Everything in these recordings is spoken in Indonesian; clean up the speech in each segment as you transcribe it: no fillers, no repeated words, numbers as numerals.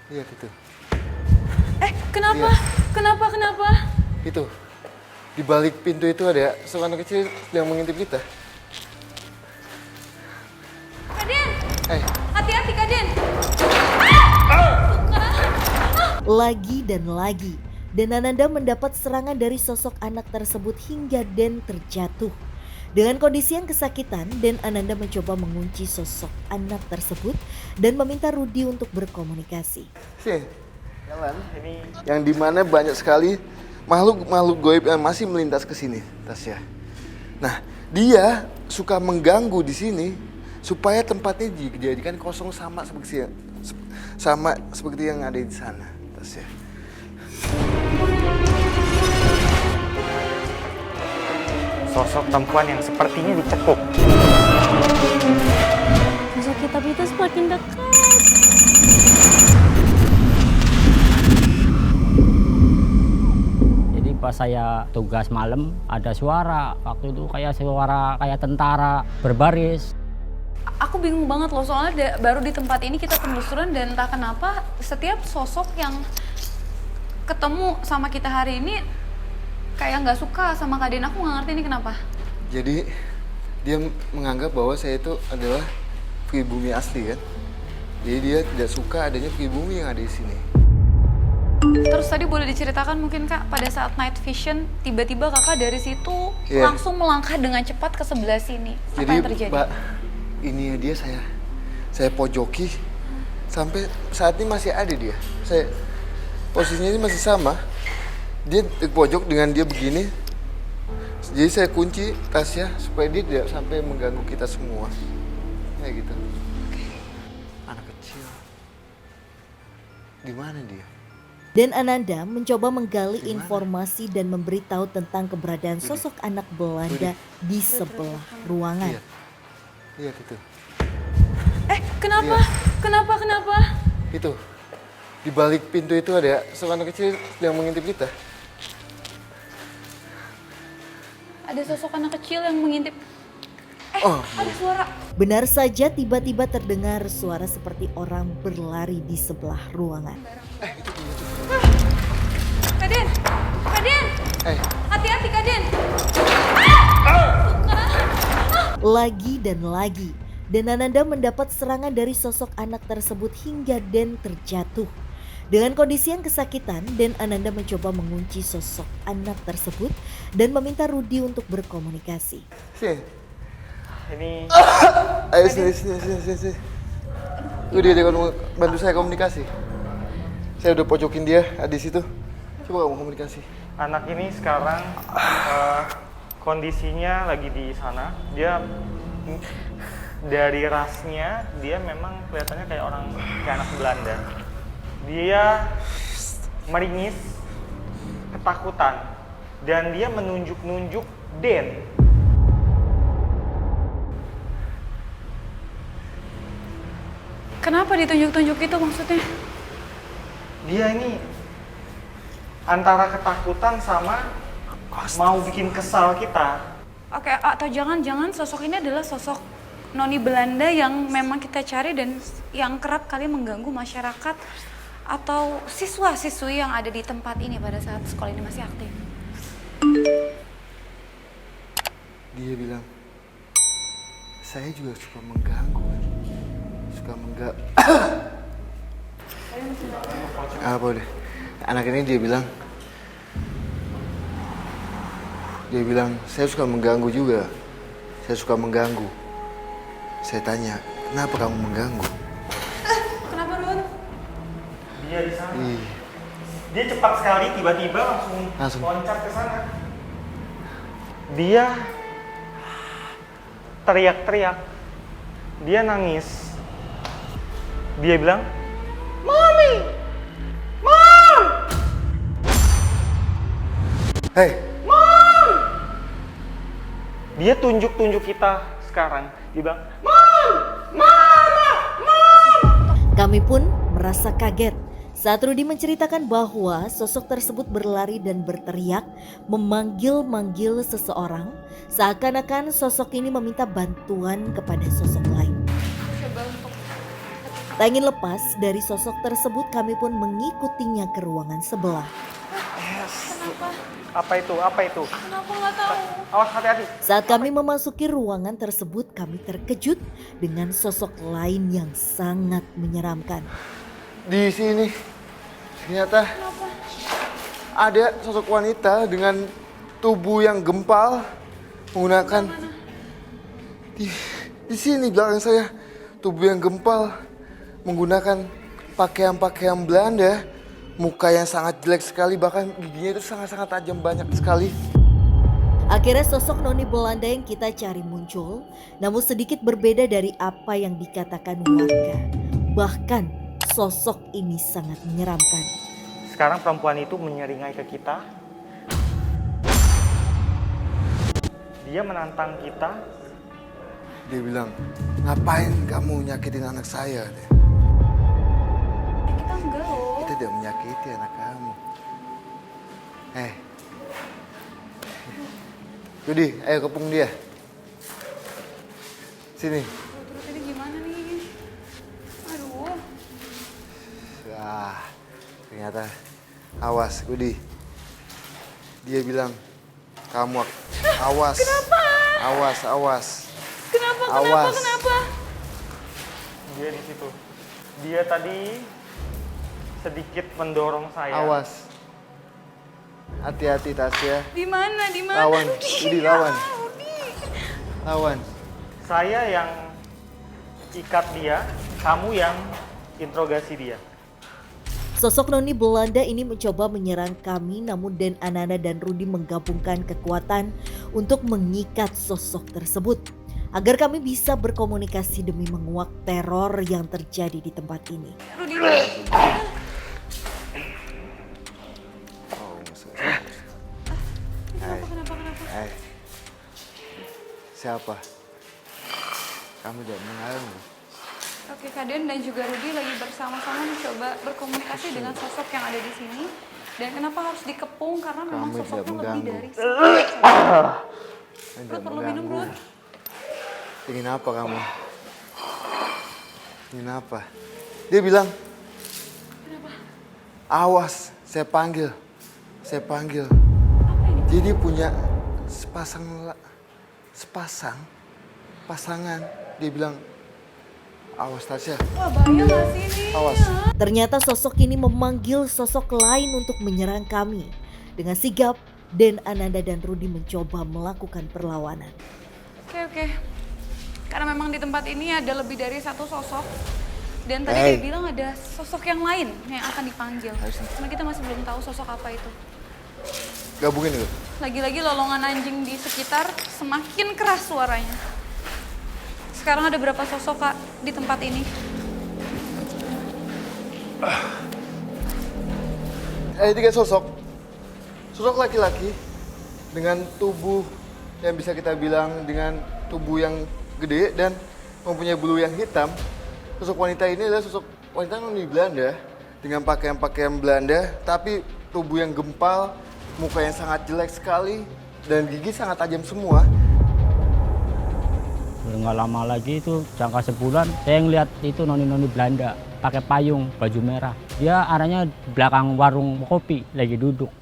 Lihat itu. Kenapa? Lihat. Kenapa? Itu. Di balik pintu itu ada seorang anak kecil yang mengintip kita. Kaden, Eh, hati-hati Kaden. Lagi dan lagi, dan Ananda mendapat serangan dari sosok anak tersebut hingga Den terjatuh. Dengan kondisi yang kesakitan, Den Ananda mencoba mengunci sosok anak tersebut dan meminta Rudi untuk berkomunikasi. sini. Jalan. Yang dimana banyak sekali makhluk goib yang masih melintas ke sini, Tasya. Nah, dia suka mengganggu di sini supaya tempatnya dijadikan kosong sama seperti yang ada di sana, Tasya. Sosok perempuan yang sepertinya dicekuk. Sosok kitab itu semakin dekat. Jadi pas saya tugas malam ada suara, waktu itu kayak suara kayak tentara berbaris. Aku bingung banget loh, soalnya baru di tempat ini kita penelusuran dan entah kenapa setiap sosok yang ketemu sama kita hari ini kayak nggak suka sama Kaden. Aku nggak ngerti ini kenapa. Jadi dia menganggap bahwa saya itu adalah pribumi asli kan. Jadi dia tidak suka adanya pribumi yang ada di sini. Terus tadi boleh diceritakan mungkin Kak, pada saat night vision tiba-tiba Kakak dari situ langsung melangkah dengan cepat ke sebelah sini. Apa Jadi yang terjadi? Mbak, ini dia saya pojoki sampai saat ini masih ada dia. Saya posisinya ini masih sama. Dia di pojok dengan dia begini. Jadi saya kunci Tasya supaya dia tidak sampai mengganggu kita semua. Kayak gitu. Anak kecil. Di mana dia? Dan Ananda mencoba menggali informasi dan memberitahu tentang keberadaan sosok anak Belanda di sebelah ruangan. Lihat itu. Kenapa? Lihat. Kenapa? Itu. Di balik pintu itu ada seorang anak kecil yang mengintip kita. Ada sosok anak kecil yang mengintip. Ada suara. Benar saja tiba-tiba terdengar suara seperti orang berlari di sebelah ruangan. Kaden, hati-hati Kaden. Lagi dan lagi, dan Ananda mendapat serangan dari sosok anak tersebut hingga Den terjatuh. Dengan kondisi yang kesakitan, Den Ananda mencoba mengunci sosok anak tersebut dan meminta Rudi untuk berkomunikasi. Sini. Ini Ayo sini. Udah dia bantu saya komunikasi. Saya udah pojokin dia di situ. Coba kamu komunikasi. anak ini sekarang kondisinya lagi di sana. Dia dari rasnya dia memang kelihatannya kayak anak Belanda. Dia meringis, ketakutan, dan dia menunjuk-nunjuk Den. Kenapa ditunjuk-tunjuk itu maksudnya? Dia ini antara ketakutan sama mau bikin kesal kita. Oke, atau jangan-jangan sosok ini adalah sosok noni Belanda yang memang kita cari dan yang kerap kali mengganggu masyarakat atau siswa-siswi yang ada di tempat ini pada saat sekolah ini masih aktif. Dia bilang, saya juga suka mengganggu. Apa udah? Anak ini dia bilang, saya suka mengganggu juga. Saya suka mengganggu. Saya tanya, kenapa kamu mengganggu? Kenapa, Run? Dia di sana. Ih, Dia cepat sekali tiba-tiba langsung loncat ke sana. Dia teriak-teriak. Dia nangis. Dia bilang, "Mommy! Mom!" hei, Dia tunjuk-tunjuk kita sekarang. Dia bilang, "Mom! Mama! Mom!" Kami pun merasa kaget saat Rudi menceritakan bahwa sosok tersebut berlari dan berteriak memanggil-manggil seseorang, seakan-akan sosok ini meminta bantuan kepada sosok lain. Coba untuk Tak ingin lepas dari sosok tersebut, kami pun mengikutinya ke ruangan sebelah. Kenapa? Apa itu? Apa itu? Kenapa nggak tahu? Awas, hati-hati. Saat kami memasuki ruangan tersebut, kami terkejut dengan sosok lain yang sangat menyeramkan. Di sini ternyata ada sosok wanita dengan tubuh yang gempal menggunakan di sini belakang saya, tubuh yang gempal menggunakan pakaian-pakaian Belanda, muka yang sangat jelek sekali, bahkan giginya itu sangat-sangat tajam banyak sekali. Akhirnya sosok noni Belanda yang kita cari muncul, namun sedikit berbeda dari apa yang dikatakan warga. Bahkan sosok ini sangat menyeramkan. Sekarang perempuan itu menyeringai ke kita. Dia menantang kita. Dia bilang, ngapain kamu nyakitin anak saya? Kita enggak loh. Kita tidak menyakiti anak kamu. Yudi, ayo kepung dia. Sini. Terus ini gimana nih? Aduh. Ternyata awas, Yudi. Dia bilang, kamu awas. Kenapa? Awas. Kenapa? Dia di situ. Dia tadi sedikit mendorong saya. Awas. Hati-hati Tasya. Di mana? Lawan, Yudi lawan. Lawan. Saya yang ikat dia, kamu yang interogasi dia. Sosok noni Belanda ini mencoba menyerang kami, namun Den Ananda dan Rudi menggabungkan kekuatan untuk mengikat sosok tersebut agar kami bisa berkomunikasi demi menguak teror yang terjadi di tempat ini. Rudi. Kenapa? Siapa? Kamu tidak mengenalmu. Oke, Kaden dan juga Rudi lagi bersama-sama mencoba berkomunikasi dengan sosok yang ada di sini. Dan kenapa harus dikepung? Karena memang Kami sosoknya tidak lebih mengganggu. dari Rud, perlu minum, Rud? Ingin apa kamu? Ingin apa? Dia bilang, awas, saya panggil. Apa ini? Jadi dia punya pasangan. Dia bilang, awas Tasya, Wah, bahaya gak sih ini? awas. Ternyata sosok ini memanggil sosok lain untuk menyerang kami. Dengan sigap, Den Ananda dan Rudi mencoba melakukan perlawanan. Oke. Karena memang di tempat ini ada lebih dari satu sosok. Dan tadi dia bilang ada sosok yang lain yang akan dipanggil. Cuma kita masih belum tahu sosok apa itu. Gabungin dulu. Lagi-lagi lolongan anjing di sekitar semakin keras suaranya. Sekarang ada berapa sosok, Kak, di tempat ini? Tiga sosok. Sosok laki-laki dengan tubuh yang bisa kita bilang dengan tubuh yang gede dan mempunyai bulu yang hitam. Sosok wanita ini adalah sosok wanita noni Belanda dengan pakaian-pakaian Belanda, tapi tubuh yang gempal, muka yang sangat jelek sekali, dan gigi sangat tajam semua. Nggak lama lagi itu jangka sebulan saya ngeliat itu noni-noni Belanda pakai payung baju merah. Dia arahnya belakang warung kopi lagi duduk.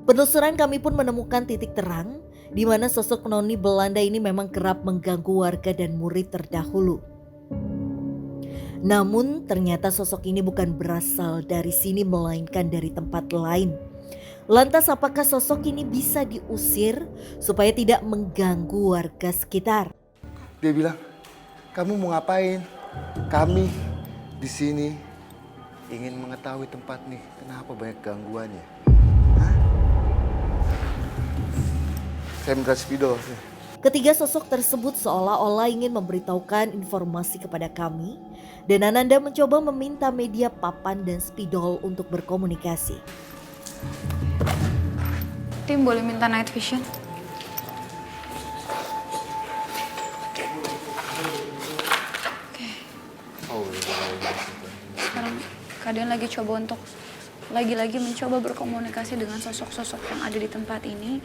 Penelusuran kami pun menemukan titik terang di mana sosok noni Belanda ini memang kerap mengganggu warga dan murid terdahulu. Namun ternyata sosok ini bukan berasal dari sini melainkan dari tempat lain. Lantas apakah sosok ini bisa diusir supaya tidak mengganggu warga sekitar? Dia bilang, kamu mau ngapain? Kami di sini ingin mengetahui tempat nih, kenapa banyak gangguannya. Hah? Saya minta spidol. Ketiga sosok tersebut seolah-olah ingin memberitahukan informasi kepada kami, dan Ananda mencoba meminta media papan dan spidol untuk berkomunikasi. Tim boleh minta night vision? Sekarang keadaan lagi coba untuk lagi-lagi mencoba berkomunikasi dengan sosok-sosok yang ada di tempat ini.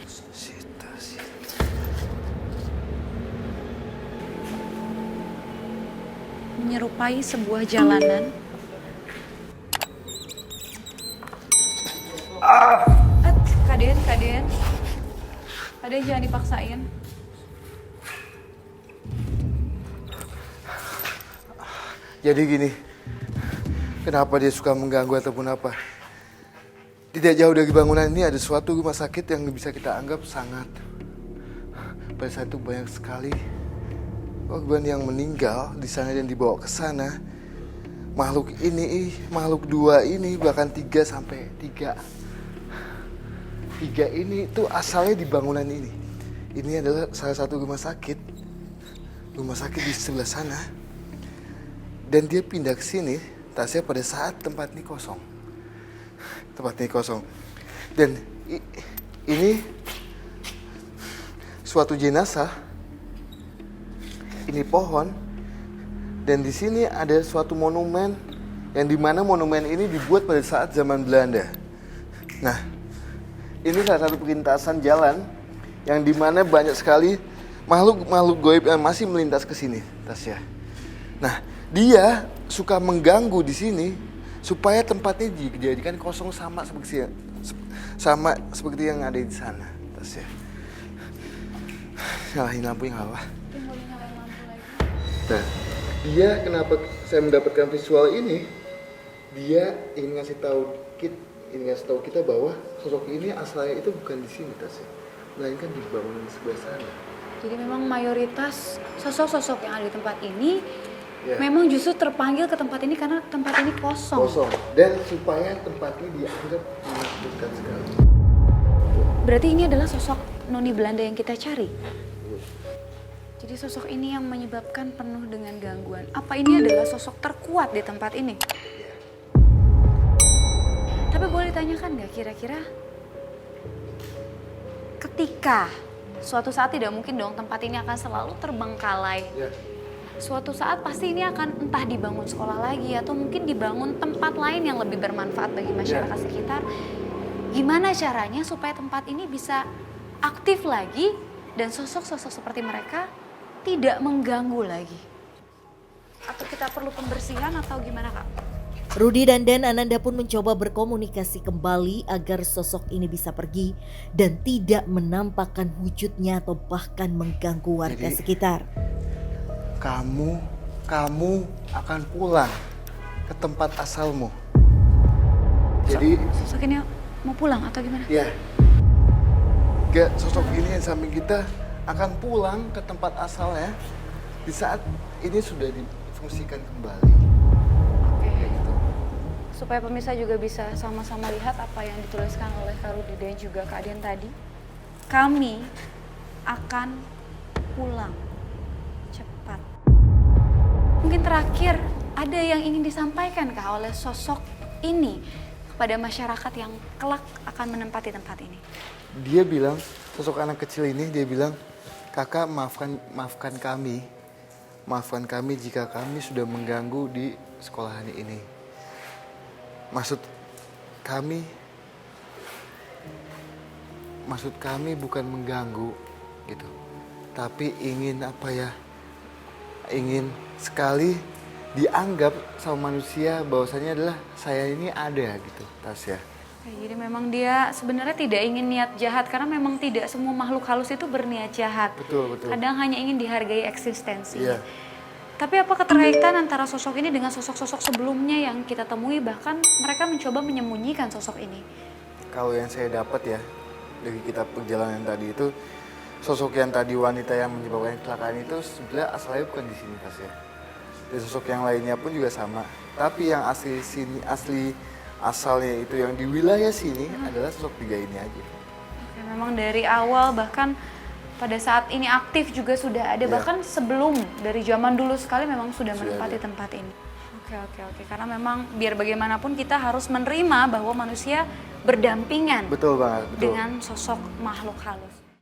menyerupai sebuah jalanan. Kaden, Kaden. Kaden jangan dipaksain. Jadi gini, kenapa dia suka mengganggu ataupun apa? Tidak jauh dari bangunan ini ada suatu rumah sakit yang bisa kita anggap sangat. Pada saat itu banyak sekali korban yang meninggal di sana dan dibawa ke sana. Makhluk ini, makhluk dua ini, bahkan 3 sampai 3 ini itu asalnya di bangunan ini. Ini adalah salah satu rumah sakit di sebelah sana. Dan dia pindah ke sini, Tasya, pada saat tempat ini kosong. Dan ini suatu jenazah. Ini pohon. Dan di sini ada suatu monumen yang dimana monumen ini dibuat pada saat zaman Belanda. Nah, ini salah satu perlintasan jalan yang dimana banyak sekali makhluk goib yang masih melintas ke sini, Tasya. Nah, dia suka mengganggu di sini supaya tempatnya dijadikan kosong sama seperti yang ada di sana, Tasya. Nyalahin lampu yang apa? Nah, dia kenapa saya mendapatkan visual ini? Dia ingin ngasih tahu kita bahwa sosok ini asalnya itu bukan di sini, Tasya, melainkan di bangunan sebelah sana. Jadi memang mayoritas sosok-sosok yang ada di tempat ini memang justru terpanggil ke tempat ini karena tempat ini kosong. Dan supaya tempat ini dianggap menakutkan sekali. Berarti ini adalah sosok noni Belanda yang kita cari. Jadi sosok ini yang menyebabkan penuh dengan gangguan. Apa ini adalah sosok terkuat di tempat ini? Tapi boleh ditanyakan nggak kira-kira ketika suatu saat, tidak mungkin dong tempat ini akan selalu terbengkalai. Suatu saat pasti ini akan entah dibangun sekolah lagi atau mungkin dibangun tempat lain yang lebih bermanfaat bagi masyarakat sekitar. Gimana caranya supaya tempat ini bisa aktif lagi dan sosok-sosok seperti mereka tidak mengganggu lagi? Atau kita perlu pembersihan atau gimana, Kak? Rudi dan Ananda pun mencoba berkomunikasi kembali agar sosok ini bisa pergi dan tidak menampakkan wujudnya atau bahkan mengganggu warga sekitar. Kamu akan pulang ke tempat asalmu. Jadi sosok ini mau pulang atau gimana? Ya, sosok ini yang samping kita akan pulang ke tempat asalnya di saat ini sudah difungsikan kembali. Oke. Gitu. Supaya pemirsa juga bisa sama-sama lihat apa yang dituliskan oleh Kak Rudi dan juga Kak Dian tadi. Kami akan pulang cepat. Mungkin terakhir ada yang ingin disampaikan Kak oleh sosok ini kepada masyarakat yang kelak akan menempati tempat ini. Dia bilang, sosok anak kecil ini, dia bilang, kakak maafkan kami jika kami sudah mengganggu di sekolahan ini. Maksud kami bukan mengganggu gitu, tapi ingin ingin sekali dianggap sama manusia bahwasanya adalah saya ini ada gitu, Tasya. Jadi memang dia sebenarnya tidak ingin niat jahat karena memang tidak semua makhluk halus itu berniat jahat. Betul. Kadang hanya ingin dihargai eksistensi. Iya. Tapi apa keterkaitan antara sosok ini dengan sosok-sosok sebelumnya yang kita temui, bahkan mereka mencoba menyembunyikan sosok ini? Kalau yang saya dapat ya dari kitab perjalanan tadi itu, sosok yang tadi wanita yang menyebabkan kecelakaan itu sebenarnya asalnya bukan di sini, Tasya. Dan sosok yang lainnya pun juga sama. Tapi yang asli asalnya itu yang di wilayah sini adalah sosok 3 ini aja. Oke, memang dari awal bahkan pada saat ini aktif juga sudah ada, bahkan sebelum dari zaman dulu sekali memang sudah menempati tempat ini. Oke. Karena memang biar bagaimanapun kita harus menerima bahwa manusia berdampingan Betul banget. dengan sosok makhluk halus.